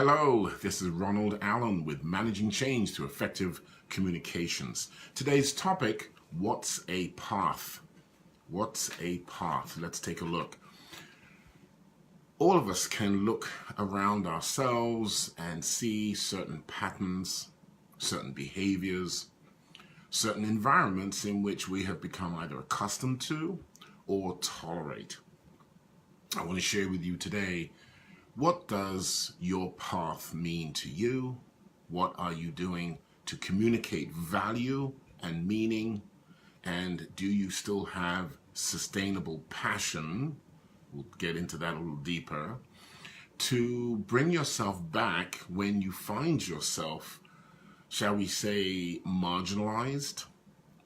Hello, this is Ronald Allen with Managing Change Through Effective Communications. Today's topic, what's a path? What's a path? Let's take a look. All of us can look around ourselves and see certain patterns, certain behaviors, certain environments in which we have become either accustomed to or tolerate. I want to share with you today, what does your path mean to you? What are you doing to communicate value and meaning? And do you still have sustainable passion? We'll get into that a little deeper. To bring yourself back when you find yourself, shall we say, marginalized?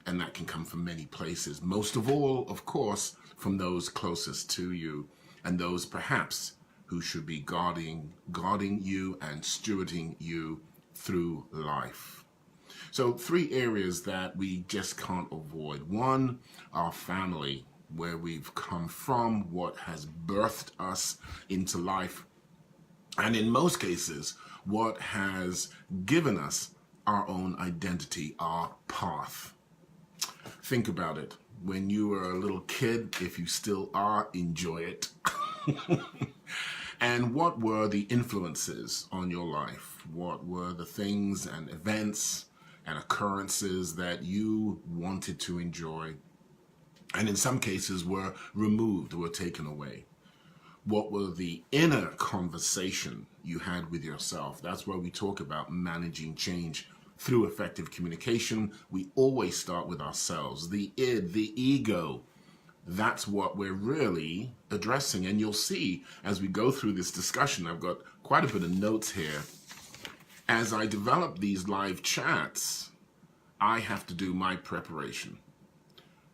And that can come from many places. Most of all, of course, from those closest to you and those perhaps who should be guarding you and stewarding you through life. So 3 areas that we just can't avoid. 1, our family, where we've come from, what has birthed us into life, and in most cases, what has given us our own identity, our path. Think about it. When you were a little kid, if you still are, enjoy it. And what were the influences on your life? What were the things and events and occurrences that you wanted to enjoy and in some cases were removed, were taken away? What were the inner conversation you had with yourself? That's where we talk about managing change through effective communication. We always start with ourselves, the id, the ego. That's what we're really addressing. And you'll see as we go through this discussion, I've got quite a bit of notes here. As I develop these live chats, I have to do my preparation.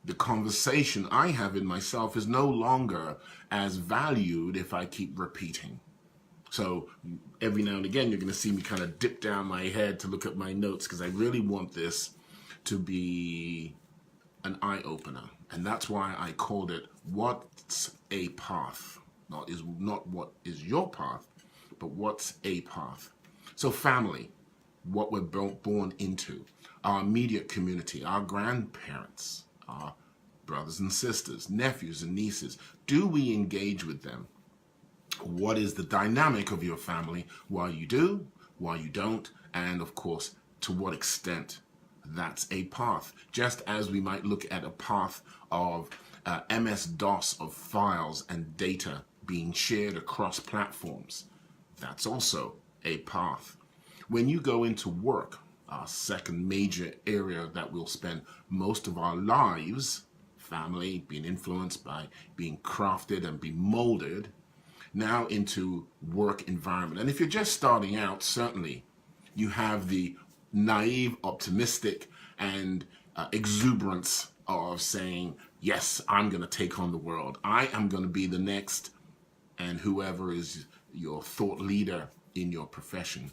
The conversation I have in myself is no longer as valued if I keep repeating. So every now and again, you're going to see me kind of dip down my head to look at my notes because I really want this to be an eye-opener. And that's why I called it, what's a path? Not what is your path, but what's a path? So family, what we're born into, our immediate community, our grandparents, our brothers and sisters, nephews and nieces. Do we engage with them? What is the dynamic of your family? Why you do, why you don't, and of course, to what extent? That's a path. Just as we might look at a path of MS-DOS of files and data being shared across platforms, that's also a path. When you go into work, our second major area that we'll spend most of our lives, family, being influenced by, being crafted and being molded, now into work environment. And if you're just starting out, certainly you have the naive, optimistic, and exuberance of saying, yes, I'm going to take on the world. I am going to be the next, and whoever is your thought leader in your profession,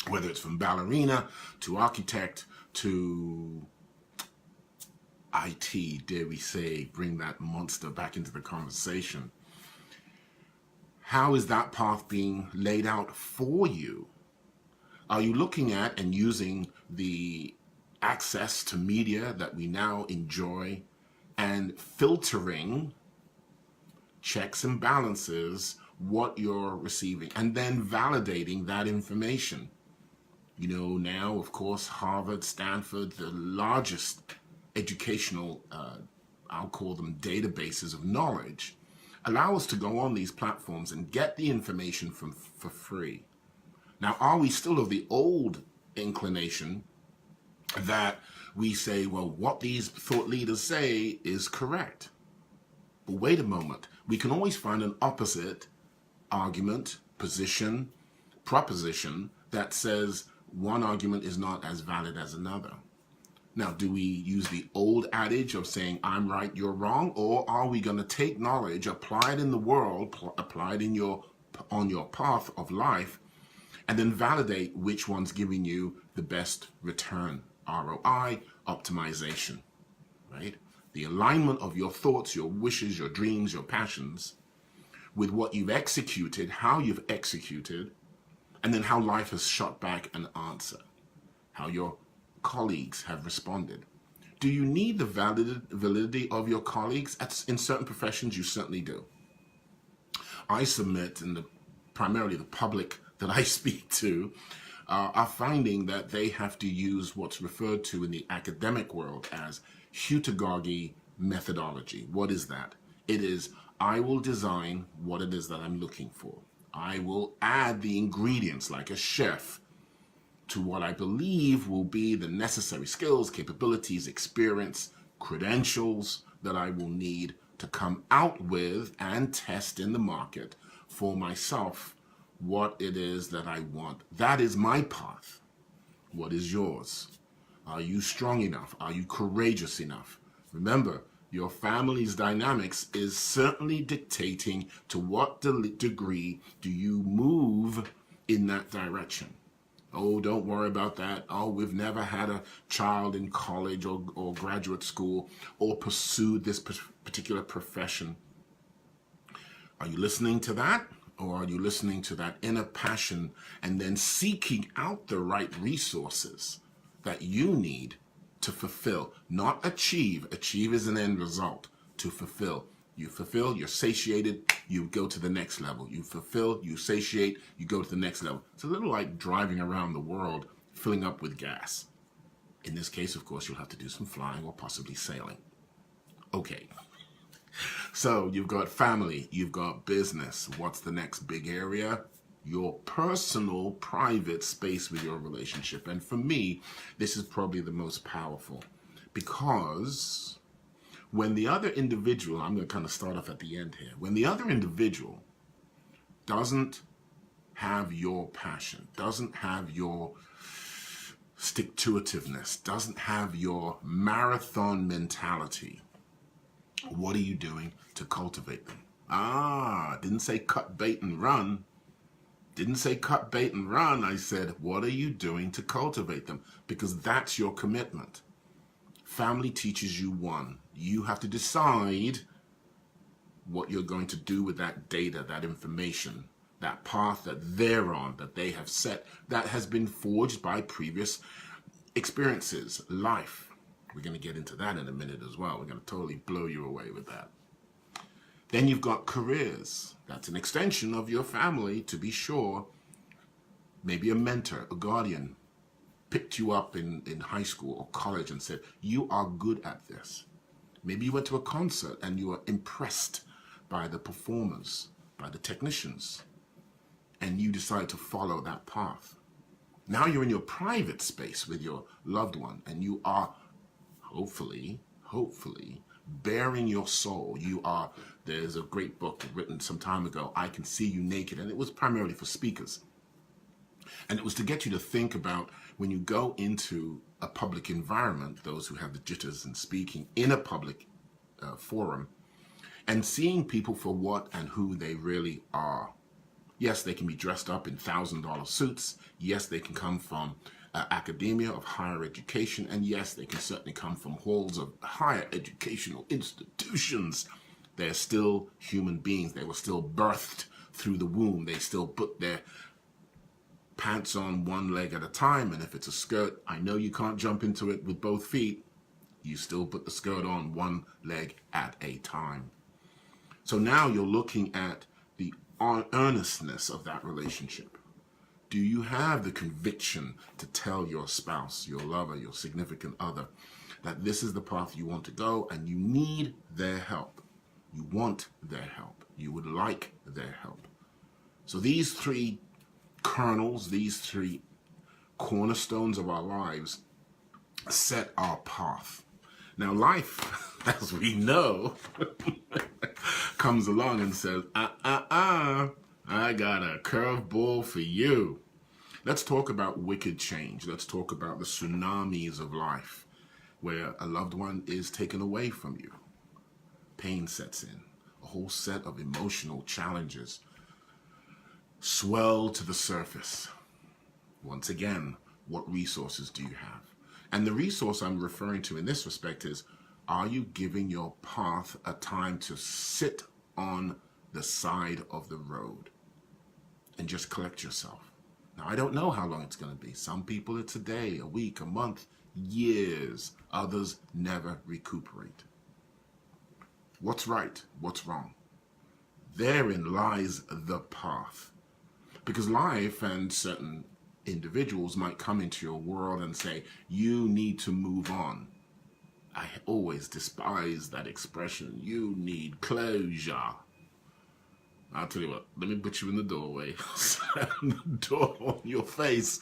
whether it's from ballerina to architect to IT, dare we say, bring that monster back into the conversation. How is that path being laid out for you? Are you looking at and using the access to media that we now enjoy and filtering checks and balances what you're receiving and then validating that information? You know, now, of course, Harvard, Stanford, the largest educational, I'll call them databases of knowledge, allow us to go on these platforms and get the information for free. Now, are we still of the old inclination that we say, well, what these thought leaders say is correct? But wait a moment. We can always find an opposite argument, position, proposition that says one argument is not as valid as another. Now, do we use the old adage of saying, I'm right, you're wrong? Or are we going to take knowledge, apply it in the world, apply it on your path of life, and then validate which one's giving you the best return, ROI, optimization, right? The alignment of your thoughts, your wishes, your dreams, your passions with what you've executed, how you've executed, And then how life has shot back an answer, how your colleagues have responded. Do you need the validity of your colleagues? In certain professions, you certainly do. I submit, and primarily the public that I speak to, are finding that they have to use what's referred to in the academic world as heutagogy methodology. What is that? It is, I will design what it is that I'm looking for. I will add the ingredients like a chef to what I believe will be the necessary skills, capabilities, experience, credentials that I will need to come out with and test in the market for myself what it is that I want. That is my path. What is yours? Are you strong enough? Are you courageous enough? Remember, your family's dynamics is certainly dictating to what degree do you move in that direction. Oh, don't worry about that. Oh, we've never had a child in college or graduate school or pursued this particular profession. Are you listening to that? Or are you listening to that inner passion and then seeking out the right resources that you need to fulfill, not achieve? Achieve is an end result. To fulfill. You fulfill, you're satiated, you go to the next level. You fulfill, you satiate, you go to the next level. It's a little like driving around the world, filling up with gas. In this case, of course, you'll have to do some flying or possibly sailing. Okay. So you've got family, you've got business. What's the next big area? Your personal, private space with your relationship. And for me, this is probably the most powerful, because when the other individual, I'm going to kind of start off at the end here, when the other individual doesn't have your passion, doesn't have your stick-to-itiveness, doesn't have your marathon mentality, what are you doing to cultivate them? Didn't say cut bait and run. Didn't say cut bait and run. I said, what are you doing to cultivate them? Because that's your commitment. Family teaches you one. You have to decide what you're going to do with that data, that information, that path that they're on, that they have set, that has been forged by previous experiences, life. We're going to get into that in a minute as well. We're going to totally blow you away with that. Then you've got careers. That's an extension of your family, to be sure. Maybe a mentor, a guardian, picked you up in high school or college and said, you are good at this. Maybe you went to a concert and you were impressed by the performers, by the technicians, and you decided to follow that path. Now you're in your private space with your loved one, and you are hopefully, bearing your soul. There's a great book written some time ago, I Can See You Naked, and it was primarily for speakers. And it was to get you to think about when you go into a public environment, those who have the jitters in speaking in a public forum, and seeing people for what and who they really are. Yes, they can be dressed up in $1,000 suits. Yes, they can come from academia of higher education. And yes, they can certainly come from halls of higher educational institutions. They're still human beings. They were still birthed through the womb. They still put their pants on one leg at a time. And if it's a skirt, I know you can't jump into it with both feet. You still put the skirt on one leg at a time. So now you're looking at the earnestness of that relationship. Do you have the conviction to tell your spouse, your lover, your significant other, that this is the path you want to go and you need their help? You want their help. You would like their help. So these three kernels, these three cornerstones of our lives set our path. Now life, as we know, comes along and says, I got a curveball for you. Let's talk about wicked change. Let's talk about the tsunamis of life where a loved one is taken away from you. Pain sets in. A whole set of emotional challenges swell to the surface. Once again, what resources do you have? And the resource I'm referring to in this respect is, are you giving your path a time to sit on the side of the road and just collect yourself? Now, I don't know how long it's going to be. Some people it's a day, a week, a month, years. Others never recuperate. What's right? What's wrong? Therein lies the path. Because life and certain individuals might come into your world and say, you need to move on. I always despise that expression. You need closure. I'll tell you what, let me put you in the doorway, slam the door on your face,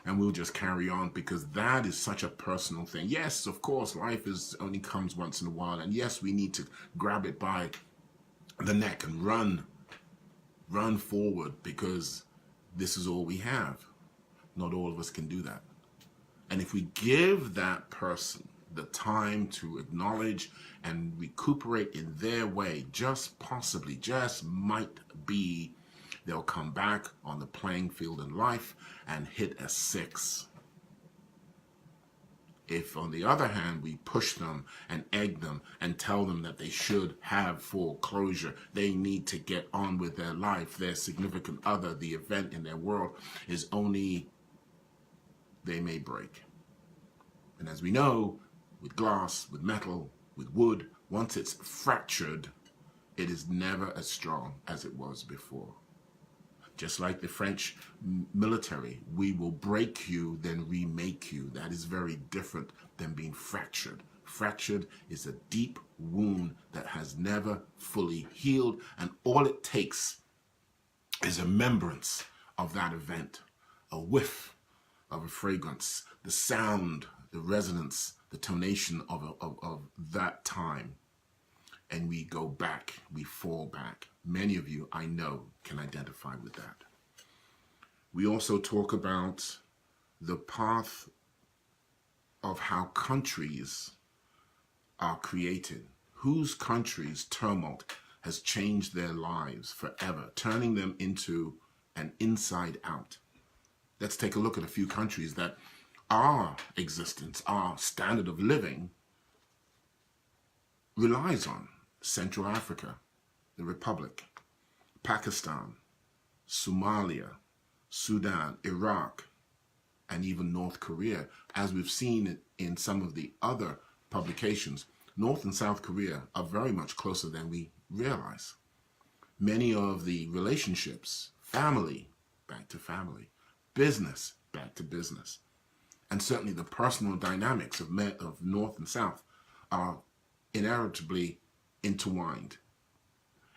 and we'll just carry on, because that is such a personal thing. Yes, of course, life only comes once in a while, and yes, we need to grab it by the neck and run forward, because this is all we have. Not all of us can do that. And if we give that person the time to acknowledge and recuperate in their way, just possibly, just might be, they'll come back on the playing field in life and hit a 6. If, on the other hand, we push them and egg them and tell them that they should have full closure, they need to get on with their life, their significant other, the event in their world is only, they may break. And as we know, with glass, with metal, with wood, once it's fractured, it is never as strong as it was before. Just like the French military, we will break you, then remake you. That is very different than being fractured. Fractured is a deep wound that has never fully healed, and all it takes is a remembrance of that event, a whiff of a fragrance, the sound, the resonance, the tonation of that time. And we go back, we fall back. Many of you, I know, can identify with that. We also talk about the path of how countries are created. Whose country's tumult has changed their lives forever, turning them into an inside out. Let's take a look at a few countries that our existence, our standard of living relies on. Central Africa, the Republic, Pakistan, Somalia, Sudan, Iraq, and even North Korea. As we've seen in some of the other publications, North and South Korea are very much closer than we realize. Many of the relationships, family, back to family, business, back to business, and certainly the personal dynamics of North and South are inevitably intertwined.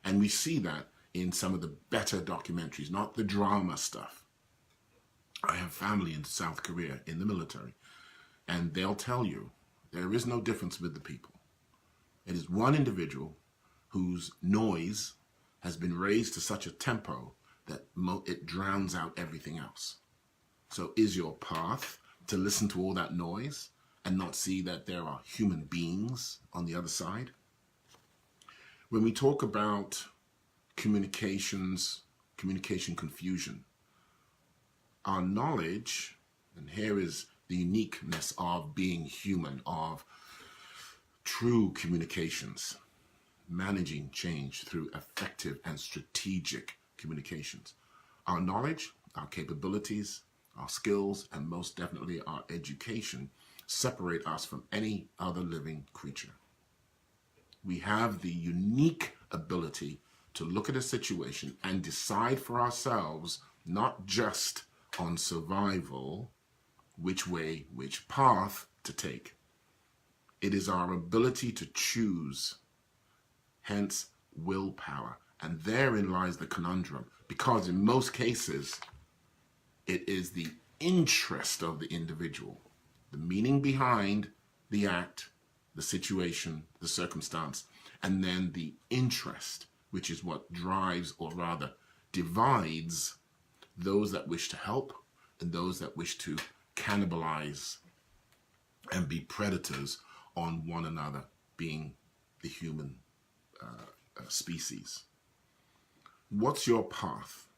And we see that in some of the better documentaries, not the drama stuff. I have family in South Korea in the military, and they'll tell you there is no difference with the people. It is one individual whose noise has been raised to such a tempo that it drowns out everything else. So is your path to listen to all that noise and not see that there are human beings on the other side? When we talk about communication confusion, our knowledge, and here is the uniqueness of being human, of true communications, managing change through effective and strategic communications. Our knowledge, our capabilities, our skills, and most definitely our education separate us from any other living creature. We have the unique ability to look at a situation and decide for ourselves, not just on survival, which way, which path to take. It is our ability to choose, hence willpower. And therein lies the conundrum, because in most cases, it is the interest of the individual, the meaning behind the act, the situation, the circumstance, and then the interest, which is what drives, or rather divides, those that wish to help and those that wish to cannibalize and be predators on one another, being the human species. What's your path?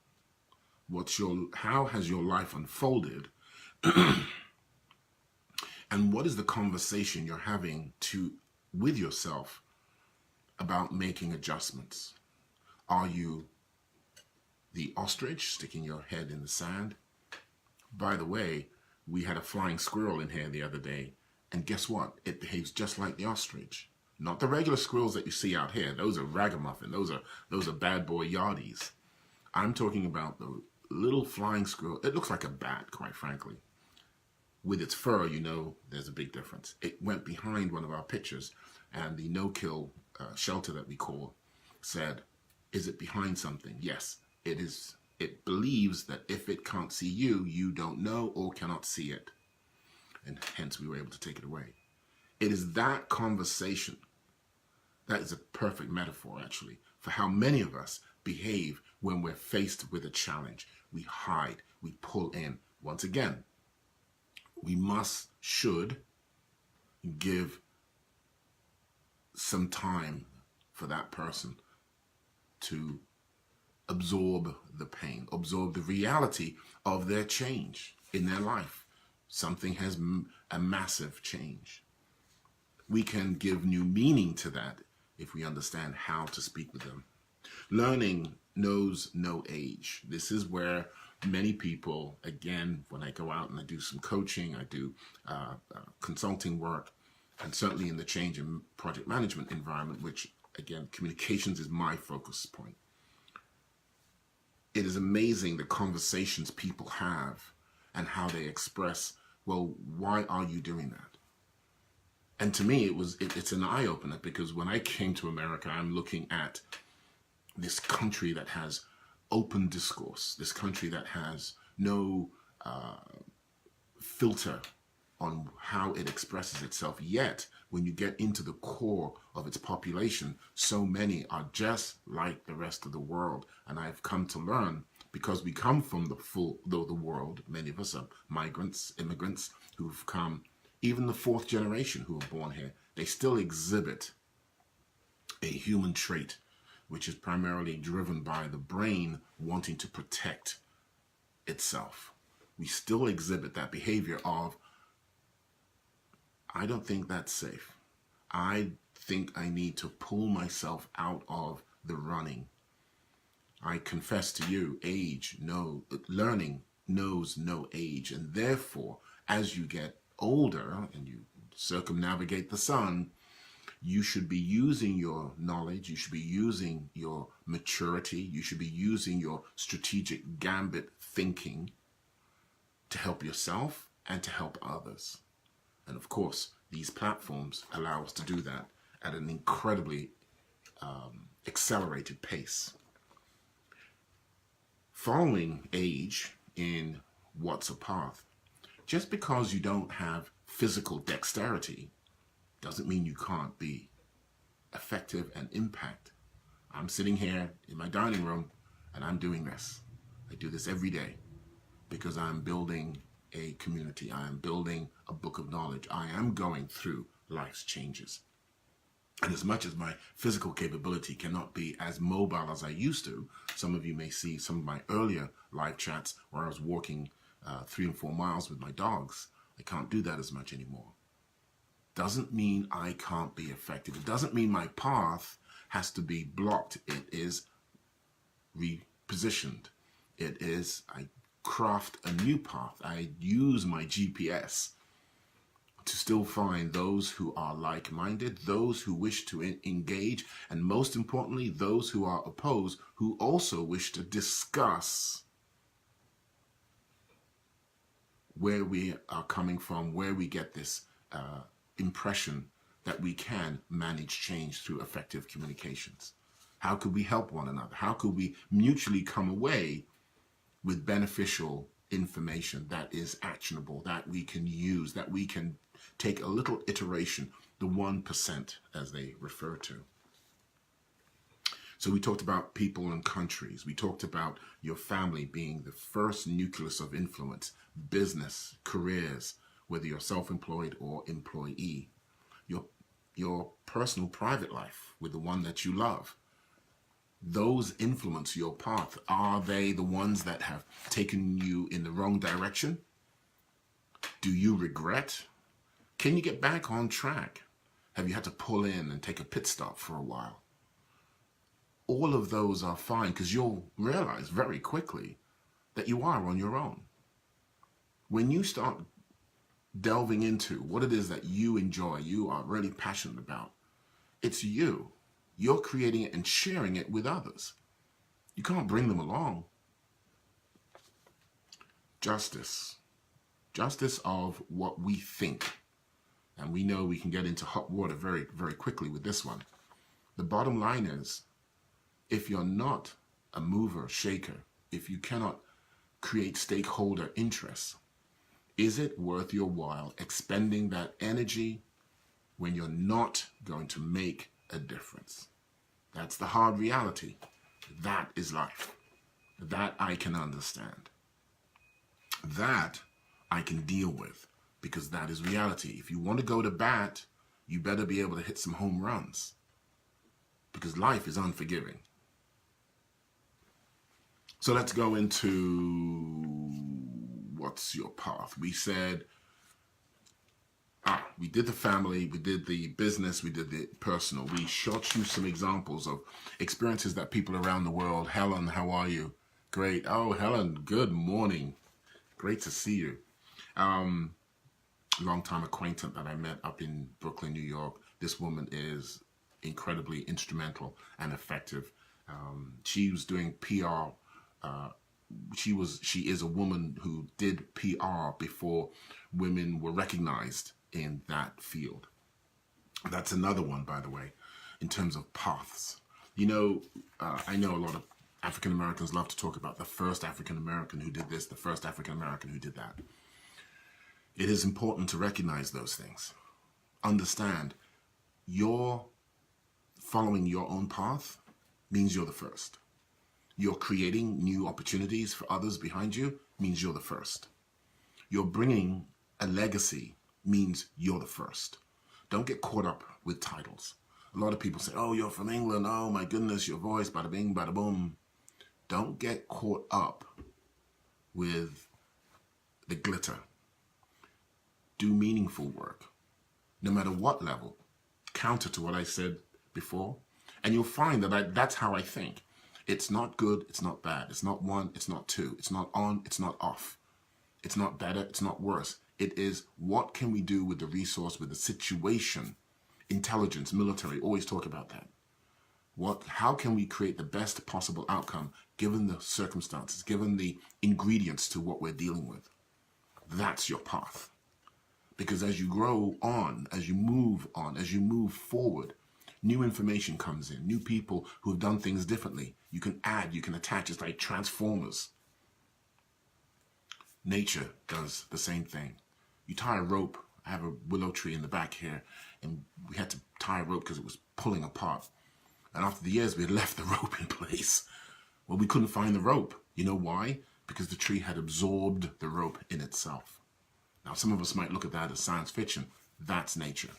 How has your life unfolded? And what is the conversation you're having with yourself about making adjustments? Are you the ostrich sticking your head in the sand, By the way, we had a flying squirrel in here the other day, and guess what? It behaves just like the ostrich. Not the regular squirrels that you see out here. Those are ragamuffin. Those are bad boy yardies. I'm talking about the little flying squirrel. It looks like a bat, quite frankly. With its fur, you know, there's a big difference. It went behind one of our pictures, and the no-kill shelter that we call said, is it behind something? Yes, it is. It believes that if it can't see you, you don't know or cannot see it. And hence we were able to take it away. It is that conversation that is a perfect metaphor, actually, for how many of us behave when we're faced with a challenge. We hide, we pull in. Once again, we should give some time for that person to absorb the pain, absorb the reality of their change in their life. Something has a massive change. We can give new meaning to that if we understand how to speak with them. Learning knows no age. This is where many people, again, when I go out and I do some coaching, I do consulting work, and certainly in the change in project management environment, which, again, communications is my focus point. It is amazing the conversations people have and how they express, well, why are you doing that? And to me, it's an eye-opener, because when I came to America, I'm looking at this country that has open discourse, this country that has no filter on how it expresses itself. Yet, when you get into the core of its population, so many are just like the rest of the world. And I've come to learn, because we come from the world, many of us are migrants, immigrants who've come, even the fourth generation who were born here, they still exhibit a human trait, which is primarily driven by the brain wanting to protect itself. We still exhibit that behavior of, I don't think that's safe. I think I need to pull myself out of the running. I confess to you, learning knows no age. And therefore, as you get older and you circumnavigate the sun, you should be using your knowledge, you should be using your maturity, you should be using your strategic gambit thinking to help yourself and to help others. And of course, these platforms allow us to do that at an incredibly accelerated pace. Following age in What's a Path, just because you don't have physical dexterity doesn't mean you can't be effective and impact. I'm sitting here in my dining room and I'm doing this. I do this every day because I'm building a community. I am building a book of knowledge. I am going through life's changes. And as much as my physical capability cannot be as mobile as I used to, some of you may see some of my earlier live chats where I was walking 3 and 4 miles with my dogs. I can't do that as much anymore. Doesn't mean I can't be effective. It doesn't mean my path has to be blocked. It is repositioned. It is, I craft a new path. I use my GPS to still find those who are like-minded, those who wish to engage, and most importantly, those who are opposed, who also wish to discuss where we are coming from, where we get this impression that we can manage change through effective communications. How could we help one another? How could we mutually come away with beneficial information that is actionable, that we can use, that we can take a little iteration, the 1% as they refer to. So we talked about people and countries. We talked about your family being the first nucleus of influence, business, careers, whether you're self-employed or employee, your personal private life with the one that you love. Those influence your path. Are they the ones that have taken you in the wrong direction? Do you regret? Can you get back on track? Have you had to pull in and take a pit stop for a while? All of those are fine, because you'll realize very quickly that you are on your own. When you start delving into what it is that you enjoy, you are really passionate about, it's you. You're creating it and sharing it with others. You can't bring them along. Justice. Justice of what we think. And we know we can get into hot water very, very quickly with this one. The bottom line is, if you're not a mover, shaker, if you cannot create stakeholder interests, is it worth your while expending that energy when you're not going to make a difference? That's the hard reality. That is life. That I can understand. That I can deal with, because that is reality. If you want to go to bat, you better be able to hit some home runs, because life is unforgiving. So let's go into what's your path. We said, we did the family, we did the business, we did the personal. We shot you some examples of experiences that people around the world. Helen, how are you? Great. Oh, Helen, good morning. Great to see you. Long-time acquaintance that I met up in Brooklyn, New York. This woman is incredibly instrumental and effective. She was doing PR. She is a woman who did PR before women were recognized in that field. That's another one, by the way, in terms of paths. You know, I know a lot of African Americans love to talk about the first African American who did this, the first African American who did that. It is important to recognize those things. Understand, you're following your own path means you're the first. You're creating new opportunities for others behind you means you're the first. You're bringing a legacy means you're the first. Don't get caught up with titles. A lot of people say, oh, you're from England. Oh, my goodness, your voice, bada bing, bada boom. Don't get caught up with the glitter. Do meaningful work, no matter what level, counter to what I said before. And you'll find that that's how I think. It's not good, it's not bad. It's not one, it's not two. It's not on, it's not off. It's not better, it's not worse. It is, what can we do with the resource, with the situation? Intelligence, military, always talk about that. How can we create the best possible outcome given the circumstances, given the ingredients to what we're dealing with? That's your path. Because as you grow on, as you move forward, new information comes in, new people who have done things differently. You can add, you can attach. It's like transformers. Nature does the same thing. You tie a rope. I have a willow tree in the back here, and we had to tie a rope because it was pulling apart. And after the years, we had left the rope in place. Well, we couldn't find the rope. You know why? Because the tree had absorbed the rope in itself. Now, some of us might look at that as science fiction. That's nature.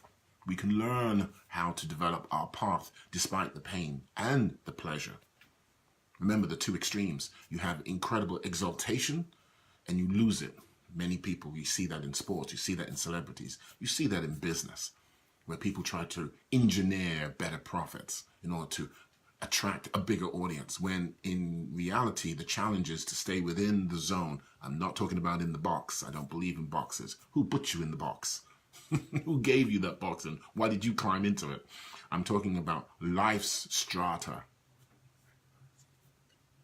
We can learn how to develop our path despite the pain and the pleasure. Remember the two extremes. You have incredible exaltation and you lose it. Many people, you see that in sports, you see that in celebrities, you see that in business, where people try to engineer better profits in order to attract a bigger audience, when in reality, the challenge is to stay within the zone. I'm not talking about in the box. I don't believe in boxes. Who put you in the box? Who gave you that box and why did you climb into it? I'm talking about life's strata.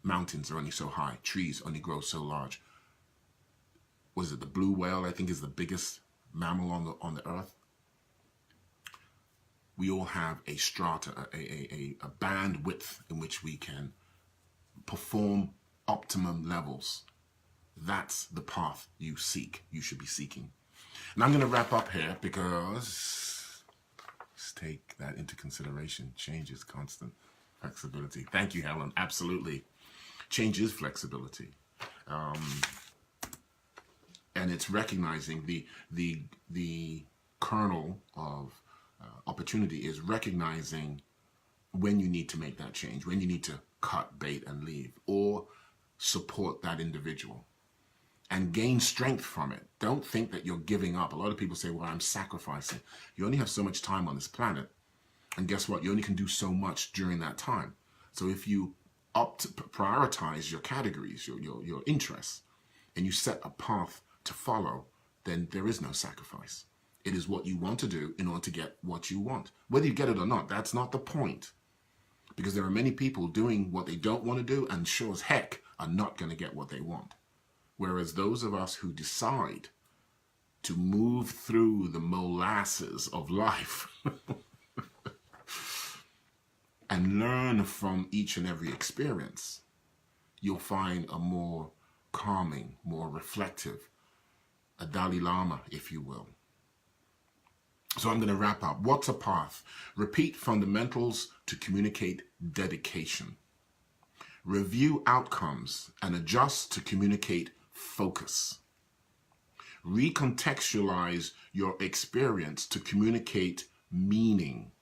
Mountains are only so high. Trees only grow so large. What is it? The blue whale, I think, is the biggest mammal on the earth. We all have a strata, a bandwidth in which we can perform optimum levels. That's the path you should be seeking. And I'm going to wrap up here because let's take that into consideration. Change is constant. Flexibility. Thank you, Helen. Absolutely. Change is flexibility. And it's recognizing the kernel of opportunity is recognizing when you need to make that change, when you need to cut bait and leave, or support that individual and gain strength from it. Don't think that you're giving up. A lot of people say, well, I'm sacrificing. You only have so much time on this planet. And guess what? You only can do so much during that time. So if you opt to prioritize your categories, your interests, and you set a path to follow, then there is no sacrifice. It is what you want to do in order to get what you want. Whether you get it or not, that's not the point. Because there are many people doing what they don't want to do and sure as heck are not going to get what they want. Whereas those of us who decide to move through the molasses of life and learn from each and every experience, you'll find a more calming, more reflective, a Dalai Lama, if you will. So I'm going to wrap up. What's a path? Repeat fundamentals to communicate dedication. Review outcomes and adjust to communicate focus. Recontextualize your experience to communicate meaning.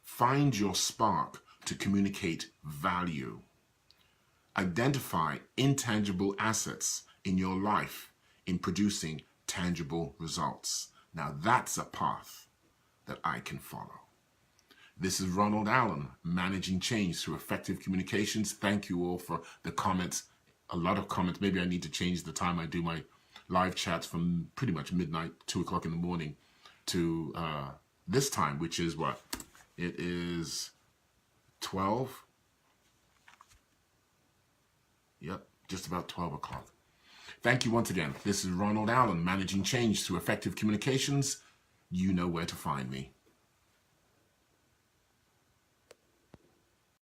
Find your spark to communicate value. Identify intangible assets in your life in producing tangible results. Now that's a path that I can follow. This is Ronald Allen, managing change through effective communications. Thank you all for the comments. A lot of comments. Maybe I need to change the time I do my live chats from pretty much midnight, 2 o'clock in the morning to this time, which is what? It is 12. Yep, just about 12 o'clock. Thank you once again. This is Ronald Allen, managing change through effective communications. You know where to find me.